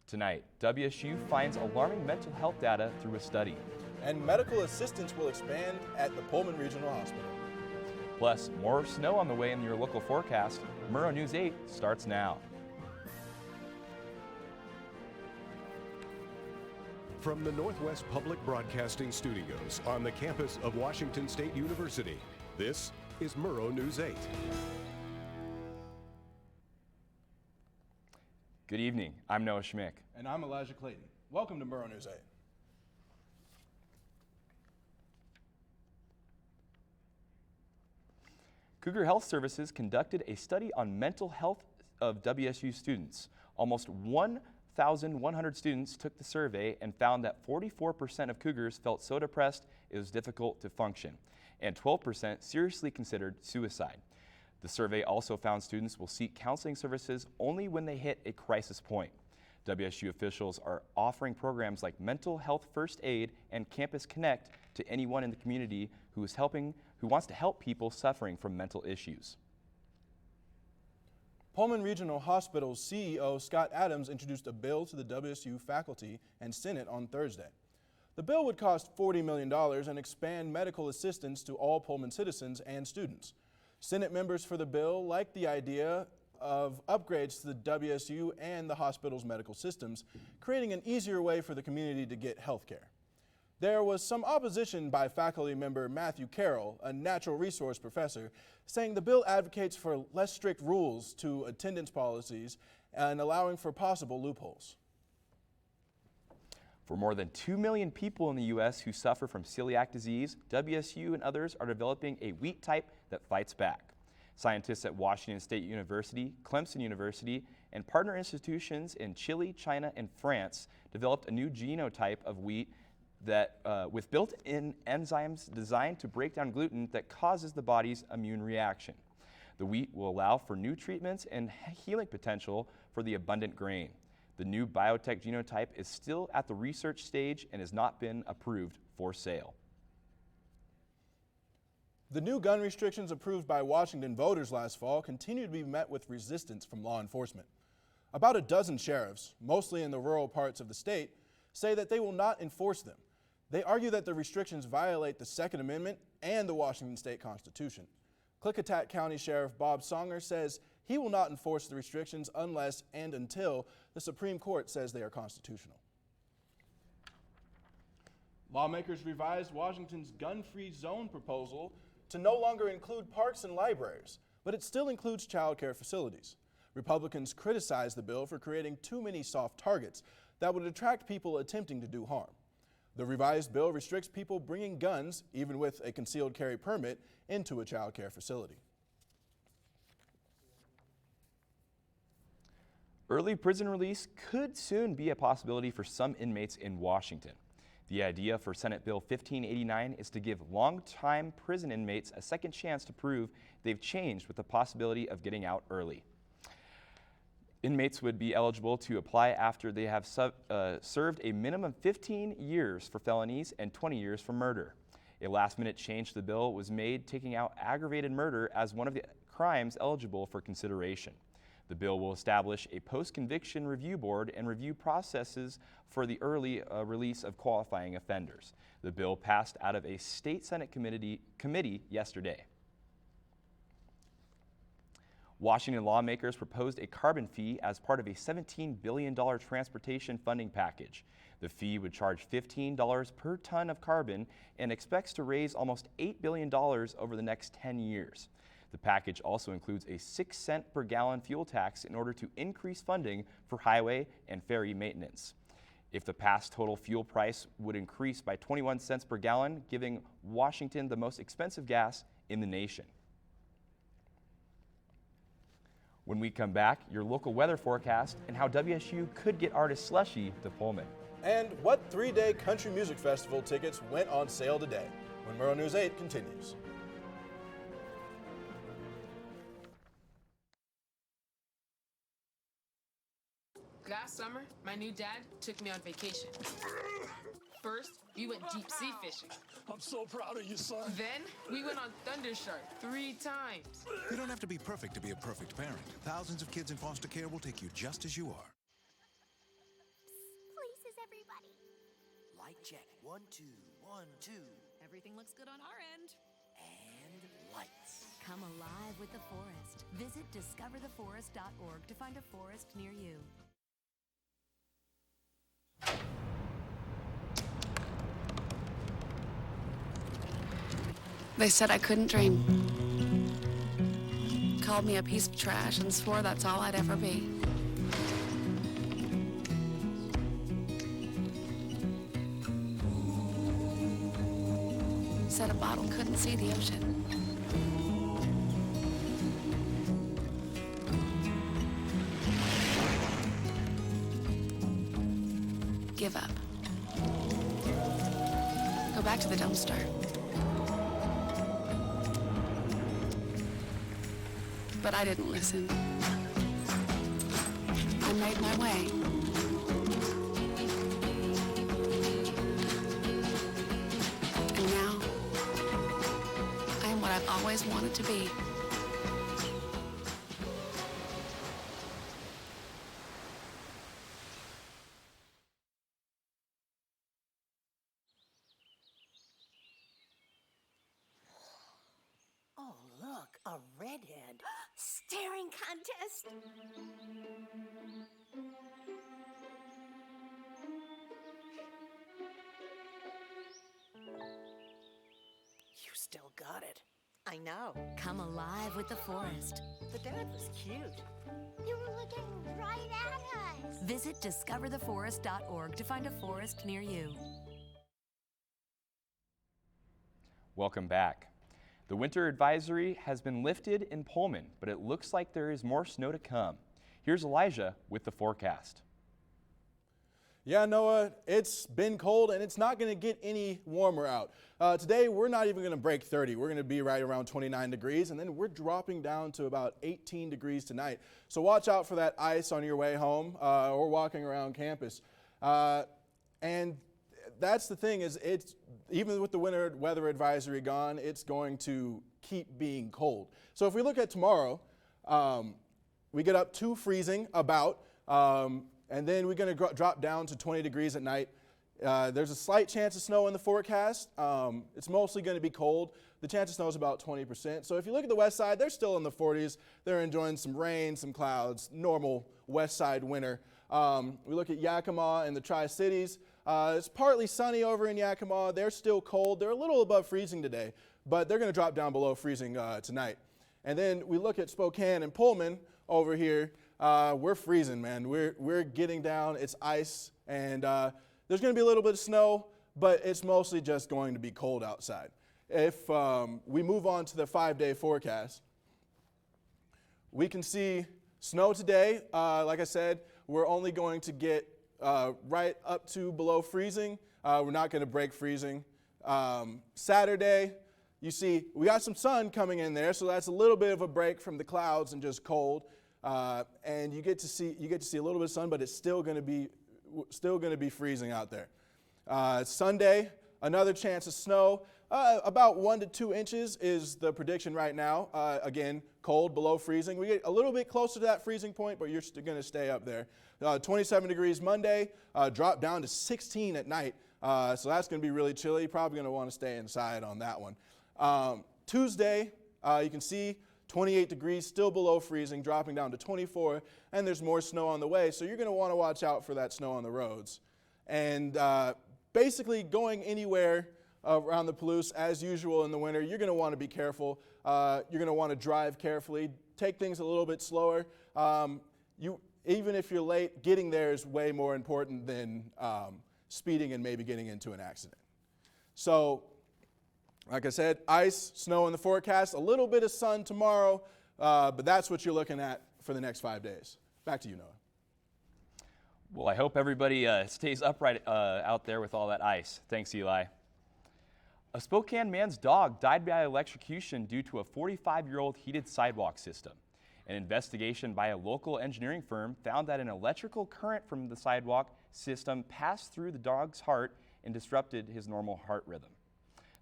Tonight, WSU finds alarming mental health data through a study. And medical assistance will expand at the Pullman Regional Hospital. Plus, more snow on the way in your local forecast. Murrow News 8 starts now. From the Northwest Public Broadcasting Studios on the campus of Washington State University, this is Murrow News 8. Good evening. I'm Noah Schmick. And I'm Elijah Clayton. Welcome to Murrow News 8. Cougar Health Services conducted a study on mental health of WSU students. Almost 1,100 students took the survey and found that 44% of Cougars felt so depressed it was difficult to function, and 12% seriously considered suicide. The survey also found students will seek counseling services only when they hit a crisis point. WSU officials are offering programs like Mental Health First Aid and Campus Connect to anyone in the community who wants to help people suffering from mental issues. Pullman Regional Hospital's CEO Scott Adams introduced a bill to the WSU faculty and Senate on Thursday. The bill would cost $40 million and expand medical assistance to all Pullman citizens and students. Senate members for the bill like the idea of upgrades to the WSU and the hospital's medical systems, creating an easier way for the community to get health care. There was some opposition by faculty member Matthew Carroll, a natural resource professor, saying the bill advocates for less strict rules to attendance policies and allowing for possible loopholes. For more than 2 million people in the U.S. who suffer from celiac disease, WSU and others are developing a wheat type that fights back. Scientists at Washington State University, Clemson University, and partner institutions in Chile, China, and France developed a new genotype of wheat that, with built-in enzymes designed to break down gluten that causes the body's immune reaction. The wheat will allow for new treatments and healing potential for the abundant grain. The new biotech genotype is still at the research stage and has not been approved for sale. The new gun restrictions approved by Washington voters last fall continue to be met with resistance from law enforcement. About a dozen sheriffs, mostly in the rural parts of the state, say that they will not enforce them. They argue that the restrictions violate the Second Amendment and the Washington State Constitution. Klickitat County Sheriff Bob Songer says he will not enforce the restrictions unless and until the Supreme Court says they are constitutional. Lawmakers revised Washington's gun-free zone proposal to no longer include parks and libraries, but it still includes child care facilities. Republicans criticized the bill for creating too many soft targets that would attract people attempting to do harm. The revised bill restricts people bringing guns, even with a concealed carry permit, into a child care facility. Early prison release could soon be a possibility for some inmates in Washington. The idea for Senate Bill 1589 is to give long-time prison inmates a second chance to prove they've changed with the possibility of getting out early. Inmates would be eligible to apply after they have served a minimum 15 years for felonies and 20 years for murder. A last-minute change to the bill was made, taking out aggravated murder as one of the crimes eligible for consideration. The bill will establish a post-conviction review board and review processes for the early release of qualifying offenders. The bill passed out of a state Senate committee yesterday. Washington lawmakers proposed a carbon fee as part of a $17 billion transportation funding package. The fee would charge $15 per ton of carbon and expects to raise almost $8 billion over the next 10 years. The package also includes a 6-cent per gallon fuel tax in order to increase funding for highway and ferry maintenance. If the past total fuel price would increase by 21 cents per gallon, giving Washington the most expensive gas in the nation. When we come back, your local weather forecast and how WSU could get artist Slushy to Pullman. And what 3-day country music festival tickets went on sale today, when Murrow News 8 continues. Last summer, my new dad took me on vacation. First, we went deep sea fishing. I'm so proud of you, son. Then, we went on Thunder Shark 3 times. You don't have to be perfect to be a perfect parent. Thousands of kids in foster care will take you just as you are. Light check. 1, 2, 1, 2. Everything looks good on our end. And lights. Come alive with the forest. Visit discovertheforest.org to find a forest near you. They said I couldn't dream. Called me a piece of trash and swore that's all I'd ever be. Said a bottle couldn't see the ocean. Give up. Go back to the dumpster. But I didn't listen. I made my way. And now, I am what I've always wanted to be. Oh, look, a redhead. Staring contest. You still got it. I know. Come alive with the forest. The dad was cute. You were looking right at us. Visit discovertheforest.org to find a forest near you. Welcome back. The winter advisory has been lifted in Pullman, but it looks like there is more snow to come. Here's Elijah with the forecast. Yeah, Noah, it's been cold and it's not going to get any warmer out. Today, we're not even going to break 30. We're going to be right around 29 degrees, and then we're dropping down to about 18 degrees tonight. So watch out for that ice on your way home or walking around campus. And that's the thing is it's even with the winter weather advisory gone, it's going to keep being cold. So if we look at tomorrow, we get up to freezing about, and then we're going to drop down to 20 degrees at night. There's a slight chance of snow in the forecast. It's mostly going to be cold. The chance of snow is about 20%. So if you look at the west side, they're still in the 40s. They're enjoying some rain, some clouds, normal west side winter. We look at Yakima and the Tri-Cities. It's partly sunny over in Yakima. They're still cold. They're a little above freezing today, but they're going to drop down below freezing tonight. And then we look at Spokane and Pullman over here. We're freezing, man. We're getting down. It's ice, and there's going to be a little bit of snow, but it's mostly just going to be cold outside. If we move on to the 5-day forecast, we can see snow today. Like I said, we're only going to get right up to below freezing. We're not going to break freezing. Saturday, you see, we got some sun coming in there, so that's a little bit of a break from the clouds and just cold. And you get to see a little bit of sun, but it's still going to be freezing out there. Sunday, another chance of snow. About 1 to 2 inches is the prediction right now. Again, cold, below freezing. We get a little bit closer to that freezing point, but you're still going to stay up there. 27 degrees Monday, drop down to 16 at night. So that's going to be really chilly. Probably going to want to stay inside on that one. Tuesday, you can see 28 degrees, still below freezing, dropping down to 24, and there's more snow on the way. So you're going to want to watch out for that snow on the roads. And basically going anywhere around the Palouse, as usual in the winter, you're going to want to be careful. You're going to want to drive carefully, take things a little bit slower. Even if you're late, getting there is way more important than speeding and maybe getting into an accident. So, like I said, ice, snow in the forecast, a little bit of sun tomorrow, but that's what you're looking at for the next 5 days. Back to you, Noah. Well, I hope everybody stays upright out there with all that ice. Thanks, Eli. A Spokane man's dog died by electrocution due to a 45-year-old heated sidewalk system. An investigation by a local engineering firm found that an electrical current from the sidewalk system passed through the dog's heart and disrupted his normal heart rhythm.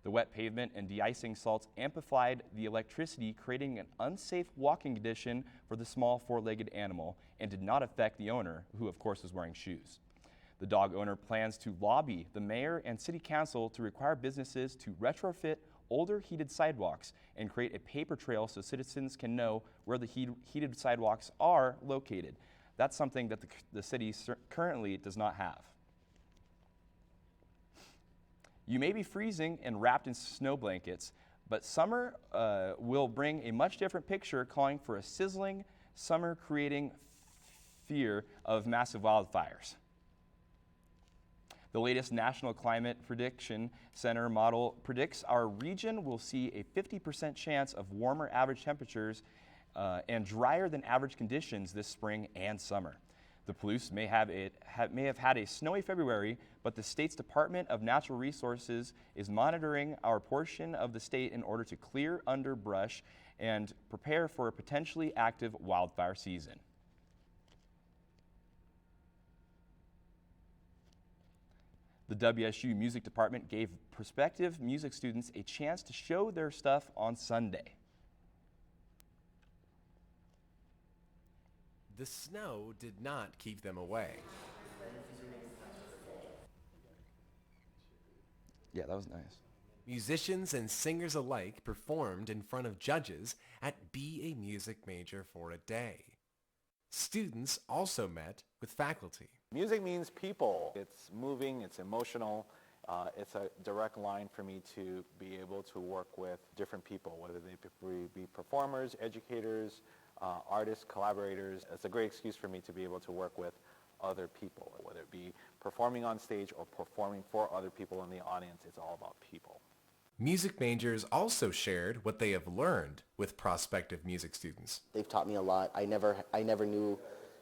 The wet pavement and de-icing salts amplified the electricity, creating an unsafe walking condition for the small four-legged animal and did not affect the owner, who of course was wearing shoes. The dog owner plans to lobby the mayor and city council to require businesses to retrofit older heated sidewalks and create a paper trail so citizens can know where the heated sidewalks are located. That's something that the city currently does not have. You may be freezing and wrapped in snow blankets, but summer will bring a much different picture, calling for a sizzling summer, creating fear of massive wildfires. The latest National Climate Prediction Center model predicts our region will see a 50% chance of warmer average temperatures and drier than average conditions this spring and summer. The Palouse may have had a snowy February, but the state's Department of Natural Resources is monitoring our portion of the state in order to clear underbrush and prepare for a potentially active wildfire season. The WSU Music Department gave prospective music students a chance to show their stuff on Sunday. The snow did not keep them away. Yeah, that was nice. Musicians and singers alike performed in front of judges at Be a Music Major for a Day. Students also met with faculty. Music means people. It's moving, it's emotional. It's a direct line for me to be able to work with different people, whether they be performers, educators, artists, collaborators. It's a great excuse for me to be able to work with other people, whether it be performing on stage or performing for other people in the audience. It's all about people. Music majors also shared what they have learned with prospective music students. They've taught me a lot. I never knew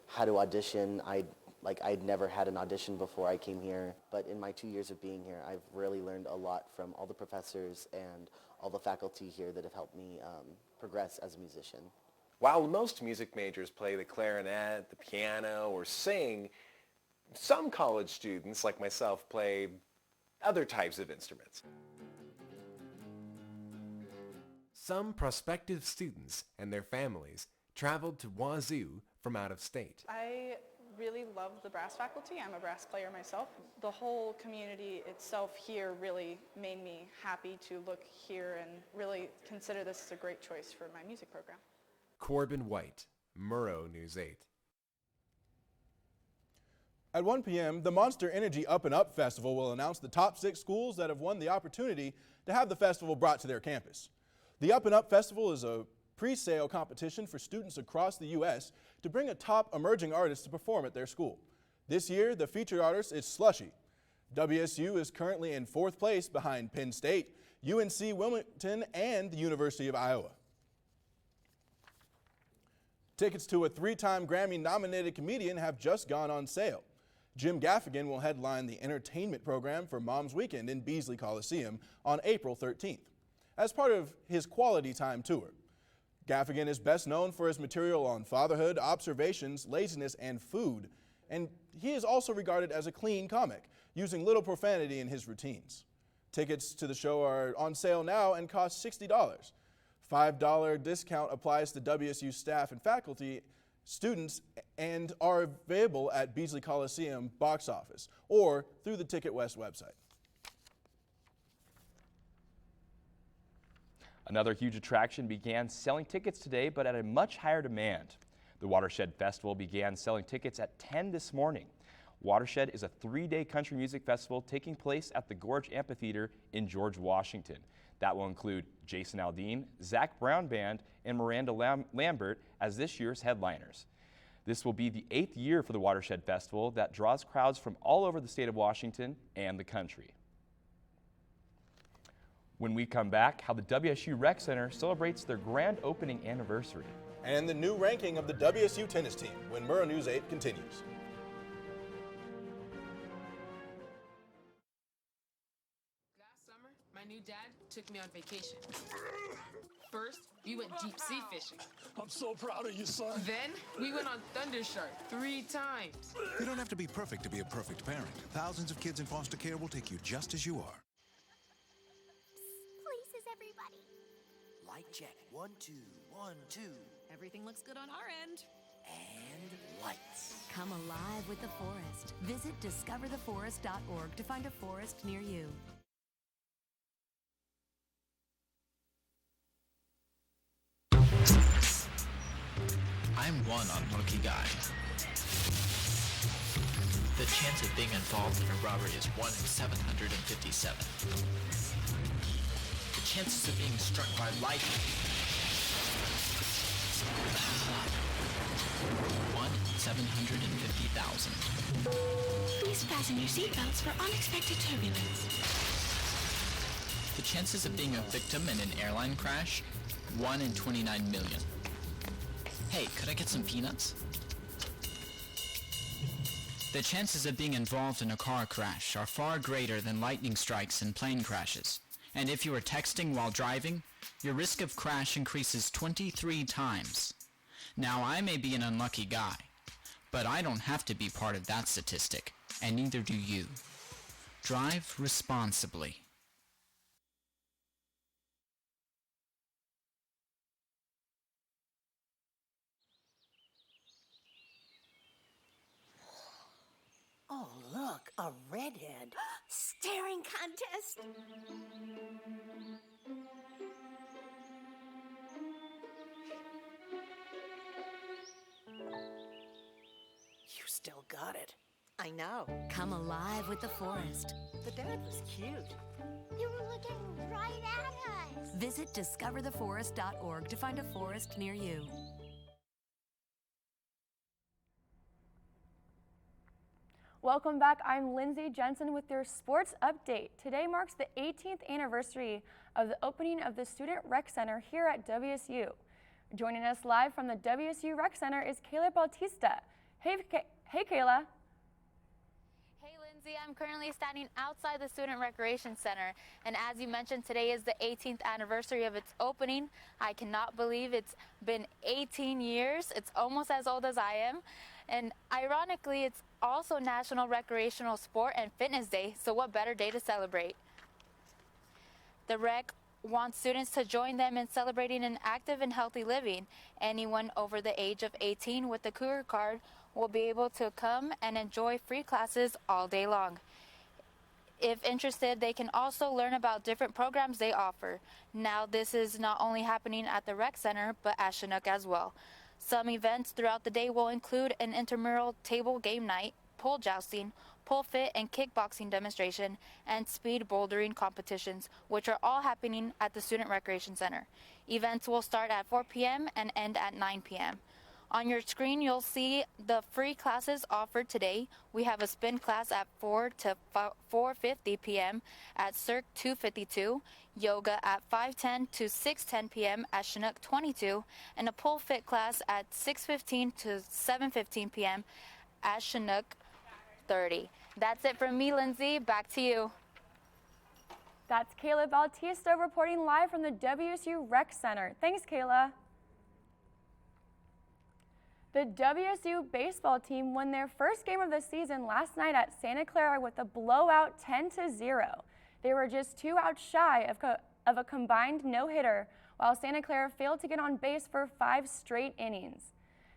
how to audition. I'd never had an audition before I came here. But in my 2 years of being here, I've really learned a lot from all the professors and all the faculty here that have helped me progress as a musician. While most music majors play the clarinet, the piano, or sing, some college students, like myself, play other types of instruments. Some prospective students and their families traveled to Wazoo from out of state. I really love the brass faculty. I'm a brass player myself. The whole community itself here really made me happy to look here and really consider this as a great choice for my music program. Corbin White, Murrow News 8. At 1 p.m., the Monster Energy Up and Up Festival will announce the top 6 schools that have won the opportunity to have the festival brought to their campus. The Up and Up Festival is a pre-sale competition for students across the U.S. to bring a top emerging artist to perform at their school. This year, the featured artist is Slushy. WSU is currently in 4th place behind Penn State, UNC Wilmington, and the University of Iowa. Tickets to a 3-time Grammy-nominated comedian have just gone on sale. Jim Gaffigan will headline the entertainment program for Mom's Weekend in Beasley Coliseum on April 13th. As part of his Quality Time tour. Gaffigan is best known for his material on fatherhood, observations, laziness, and food, and he is also regarded as a clean comic, using little profanity in his routines. Tickets to the show are on sale now and cost $60. $5 discount applies to WSU staff and faculty, students, and are available at Beasley Coliseum box office or through the Ticket West website. Another huge attraction began selling tickets today, but at a much higher demand. The Watershed Festival began selling tickets at 10 this morning. Watershed is a 3-day country music festival taking place at the Gorge Amphitheater in George Washington. That will include Jason Aldean, Zach Brown Band, and Miranda Lambert as this year's headliners. This will be the 8th year for the Watershed Festival that draws crowds from all over the state of Washington and the country. When we come back, how the WSU Rec Center celebrates their grand opening anniversary. And the new ranking of the WSU tennis team when Murrow News 8 continues. Last summer, my new dad took me on vacation. First, we went deep sea fishing. I'm so proud of you, son. Then, we went on Thundershark 3 times. You don't have to be perfect to be a perfect parent. Thousands of kids in foster care will take you just as you are. Places, everybody. Light check. 1, 2, 1, 2. Everything looks good on our end. And lights. Come alive with the forest. Visit discovertheforest.org to find a forest near you. I'm one unlucky guy. The chance of being involved in a robbery is 1 in 757. The chances of being struck by lightning. 1 in 750,000. Please fasten your seatbelts for unexpected turbulence. The chances of being a victim in an airline crash? 1 in 29 million. Hey, could I get some peanuts? The chances of being involved in a car crash are far greater than lightning strikes and plane crashes. And if you are texting while driving, your risk of crash increases 23 times. Now, I may be an unlucky guy, but I don't have to be part of that statistic, and neither do you. Drive responsibly. Oh, look, a redhead. Staring contest. You still got it. I know. Come alive with the forest. The dad was cute. They were looking right at us. Visit discovertheforest.org to find a forest near you. Welcome back. I'm Lindsay Jensen with your sports update. Today marks the 18th anniversary of the opening of the Student Rec Center here at WSU. Joining us live from the WSU Rec Center is Kayla Bautista. Hey, Kayla. Hey Lindsay, I'm currently standing outside the Student Recreation Center, and as you mentioned, today is the 18th anniversary of its opening. I cannot believe it's been 18 years. It's almost as old as I am, and ironically, it's also National Recreational Sport and Fitness Day, so what better day to celebrate? The Rec wants students to join them in celebrating an active and healthy living. Anyone over the age of 18 with the Cougar card will be able to come and enjoy free classes all day long. If interested, they can also learn about different programs they offer. Now, this is not only happening at the Rec Center, but at Chinook as well. Some events throughout the day will include an intramural table game night, pole jousting, pole fit and kickboxing demonstration, and speed bouldering competitions, which are all happening at the Student Recreation Center. Events will start at 4 p.m. and end at 9 p.m. On your screen, you'll see the free classes offered today. We have a spin class at 4 to 4:50 p.m. at Cirque 252, yoga at 5:10 to 6:10 p.m. at Chinook 22, and a pole fit class at 6:15 to 7:15 p.m. at Chinook 30. That's it from me, Lindsay. Back to you. That's Kayla Bautista reporting live from the WSU Rec Center. Thanks, Kayla. The WSU baseball team won their first game of the season last night at Santa Clara with a blowout 10-0. They were just 2 outs shy of a combined no-hitter, while Santa Clara failed to get on base for 5 straight innings.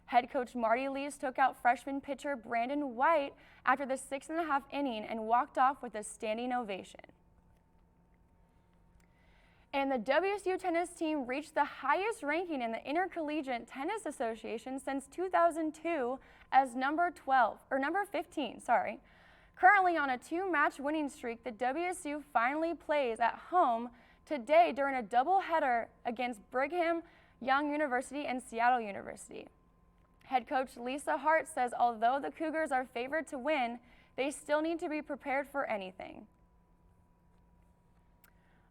Head coach Marty Lees took out freshman pitcher Brandon White after the 6.5 inning and walked off with a standing ovation. And the WSU tennis team reached the highest ranking in the Intercollegiate Tennis Association since 2002 as number 15, sorry. Currently on a 2-match winning streak, the WSU finally plays at home today during a doubleheader against Brigham Young University and Seattle University. Head coach Lisa Hart says although the Cougars are favored to win, they still need to be prepared for anything.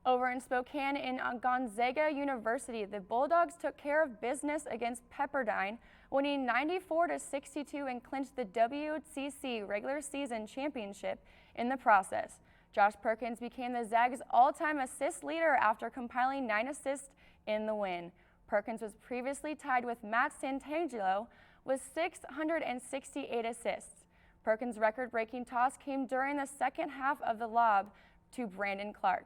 Over in Spokane in Gonzaga University, the Bulldogs took care of business against Pepperdine, winning 94-62 and clinched the WCC regular season championship in the process. Josh Perkins became the Zags' all-time assist leader after compiling 9 assists in the win. Perkins was previously tied with Matt Santangelo with 668 assists. Perkins' record-breaking toss came during the second half of the lob to Brandon Clark.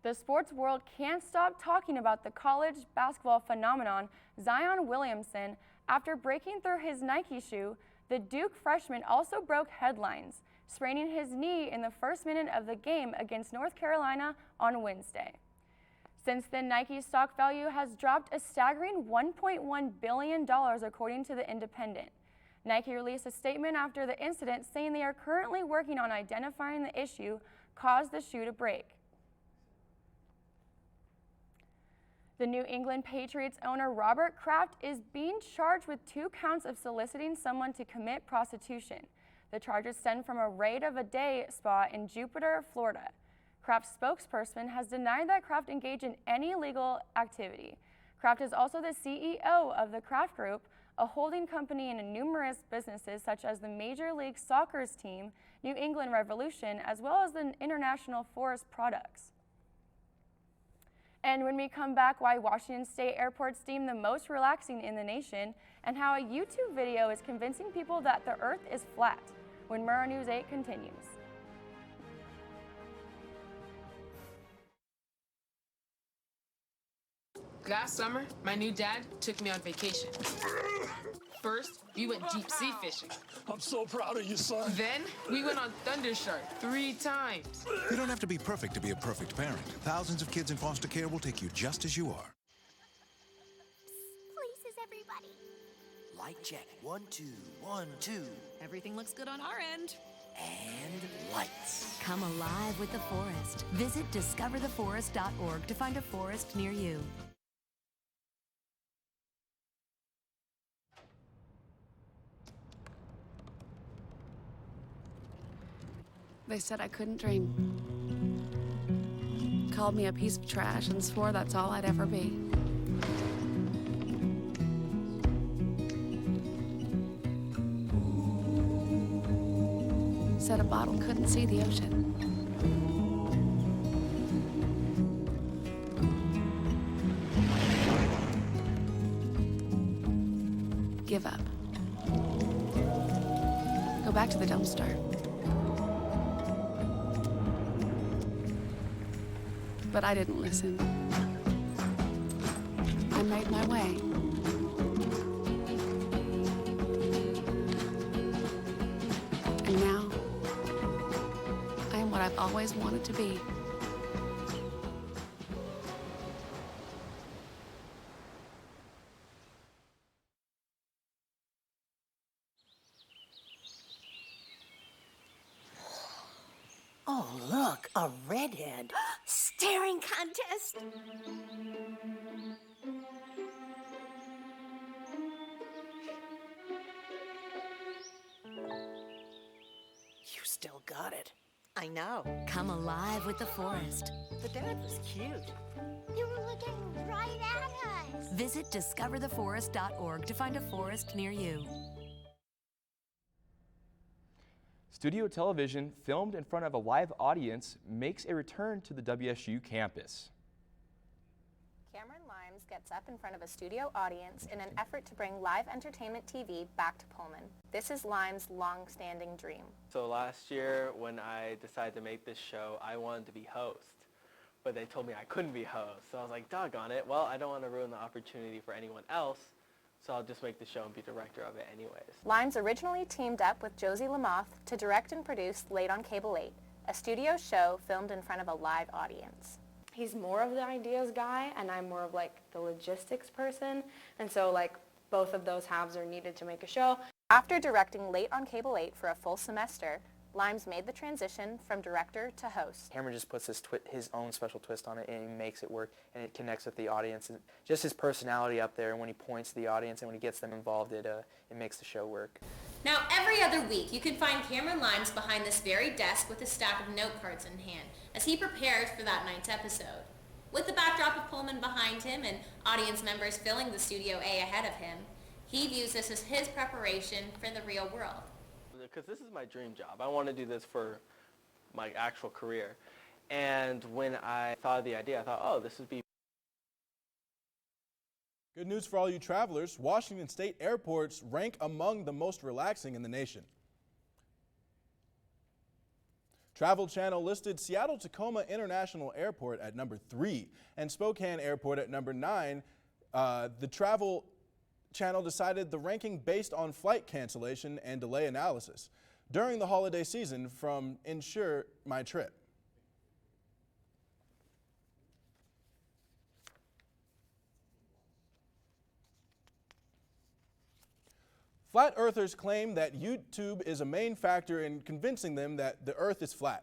The sports world can't stop talking about the college basketball phenomenon Zion Williamson. After breaking through his Nike shoe, the Duke freshman also broke headlines, spraining his knee in the first minute of the game against North Carolina on Wednesday. Since then, Nike's stock value has dropped a staggering $1.1 billion, according to The Independent. Nike released a statement after the incident saying they are currently working on identifying the issue caused the shoe to break. The New England Patriots owner Robert Kraft is being charged with 2 counts of soliciting someone to commit prostitution. The charges stem from a raid of a day spa in Jupiter, Florida. Kraft's spokesperson has denied that Kraft engaged in any illegal activity. Kraft is also the CEO of the Kraft Group, a holding company in numerous businesses such as the Major League Soccer's team, New England Revolution, as well as the International Forest Products. And when we come back, why Washington State airports deem the most relaxing in the nation, and how a YouTube video is convincing people that the Earth is flat, when Murrow News 8 continues. Last summer, my new dad took me on vacation. First, we went deep sea fishing. I'm so proud of you, son. Then, we went on Thundershark 3 times. You don't have to be perfect to be a perfect parent. Thousands of kids in foster care will take you just as you are. Places, everybody. Light check. 1, 2, 1, 2. Everything looks good on our end. And lights. Come alive with the forest. Visit discovertheforest.org to find a forest near you. They said I couldn't dream. Called me a piece of trash and swore that's all I'd ever be. Said a bottle couldn't see the ocean. Give up. Go back to the dumpster. But I didn't listen. I made my way. And now, I am what I've always wanted to be. Oh, look, a redhead. Staring contest. You still got it. I know. Come alive with the forest. The dad was cute. You were looking right at us. Visit discovertheforest.org to find a forest near you. Studio television filmed in front of a live audience makes a return to the WSU campus. Cameron Limes gets up in front of a studio audience in an effort to bring live entertainment TV back to Pullman. This is Limes' long-standing dream. So last year when I decided to make this show, I wanted to be host, but they told me I couldn't be host. So I was like, doggone it, well, I don't want to ruin the opportunity for anyone else, so I'll just make the show and be director of it anyways. Limes originally teamed up with Josie Lamoth to direct and produce Late on Cable 8, a studio show filmed in front of a live audience. He's more of the ideas guy, and I'm more of like the logistics person, and so like both of those halves are needed to make a show. After directing Late on Cable 8 for a full semester, Limes made the transition from director to host. Cameron just puts his own special twist on it, and he makes it work, and it connects with the audience. And just his personality up there, and when he points to the audience and when he gets them involved, it makes the show work. Now, every other week, you can find Cameron Limes behind this very desk with a stack of note cards in hand as he prepares for that night's episode. With the backdrop of Pullman behind him and audience members filling the Studio A ahead of him, he views this as his preparation for the real world. Because this is my dream job. I want to do this for my actual career. And when I thought of the idea, I thought, oh, this would be... Good news for all you travelers. Washington State airports rank among the most relaxing in the nation. Travel Channel listed Seattle-Tacoma International Airport at number 3 and Spokane Airport at number 9. The Travel Channel decided the ranking based on flight cancellation and delay analysis during the holiday season from Insure My Trip. Flat earthers claim that YouTube is a main factor in convincing them that the earth is flat.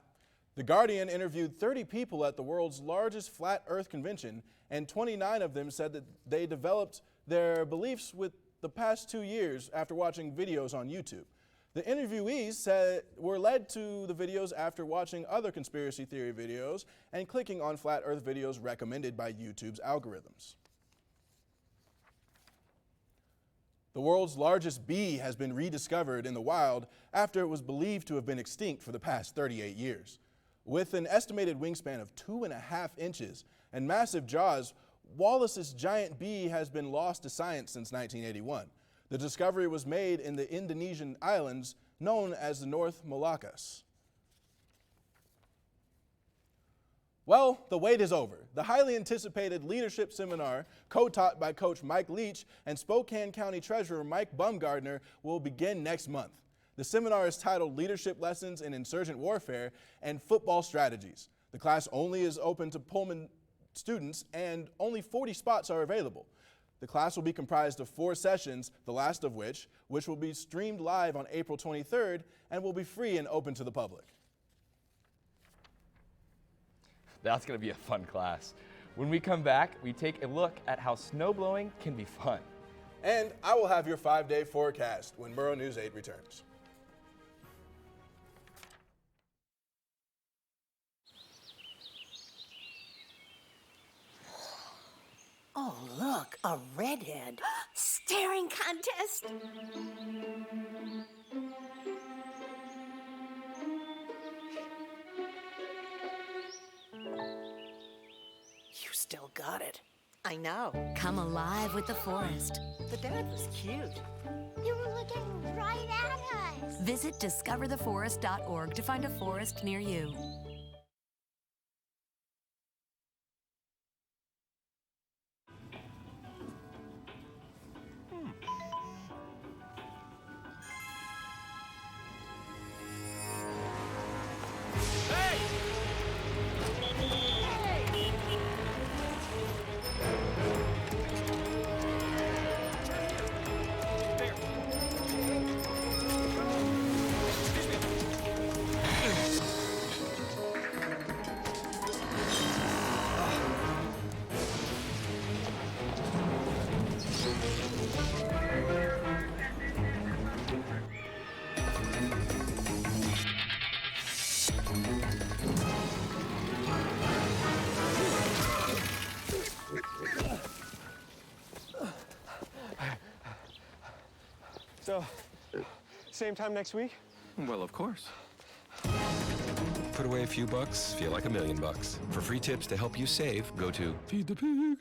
The Guardian interviewed 30 people at the world's largest flat earth convention, and 29 of them said that they developed their beliefs with the past 2 years after watching videos on YouTube. The interviewees said were led to the videos after watching other conspiracy theory videos and clicking on flat earth videos recommended by YouTube's algorithms. The world's largest bee has been rediscovered in the wild after it was believed to have been extinct for the past 38 years. With an estimated wingspan of 2.5 inches and massive jaws, Wallace's giant bee has been lost to science since 1981. The discovery was made in the Indonesian islands known as the North Moluccas. Well, the wait is over. The highly anticipated leadership seminar, co-taught by Coach Mike Leach and Spokane County Treasurer Mike Bumgardner, will begin next month. The seminar is titled Leadership Lessons in Insurgent Warfare and Football Strategies. The class only is open to Pullman students and only 40 spots are available. The class will be comprised of 4 sessions, the last of which will be streamed live on April 23rd and will be free and open to the public. That's going to be a fun class. When we come back, we take a look at how snowblowing can be fun. And I will have your 5-day forecast when Murrow News 8 returns. Oh, look, a redhead. Staring contest. You still got it. I know. Come alive with the forest. The dad was cute. You were looking right at us. Visit discovertheforest.org to find a forest near you. So, same time next week? Well, of course. Put away a few bucks, feel like $1 million. For free tips to help you save, go to Feed the Pig.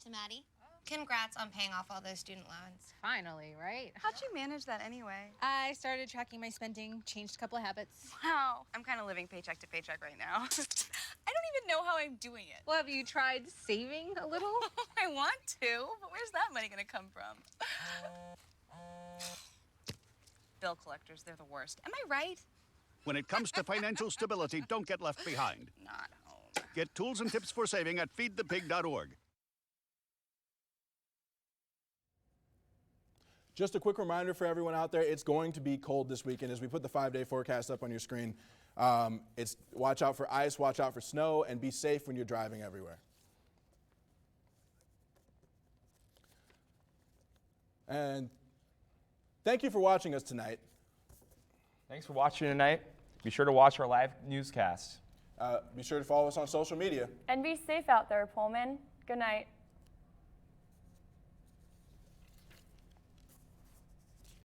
To Maddie, congrats on paying off all those student loans. Finally, right? How'd you manage that anyway? I started tracking my spending, changed a couple of habits. Wow, I'm kind of living paycheck to paycheck right now. I don't even know how I'm doing it. Well, have you tried saving a little? I want to, but where's that money gonna come from? Bill collectors, they're the worst. Am I right? When it comes to financial stability, don't get left behind. Not home. Get tools and tips for saving at feedthepig.org. Just a quick reminder for everyone out there, it's going to be cold this weekend. As we put the 5-day forecast up on your screen, watch out for ice, watch out for snow, and be safe when you're driving everywhere. And thank you for watching us tonight. Thanks for watching tonight. Be sure to watch our live newscast. Be sure to follow us on social media. And be safe out there, Pullman. Good night.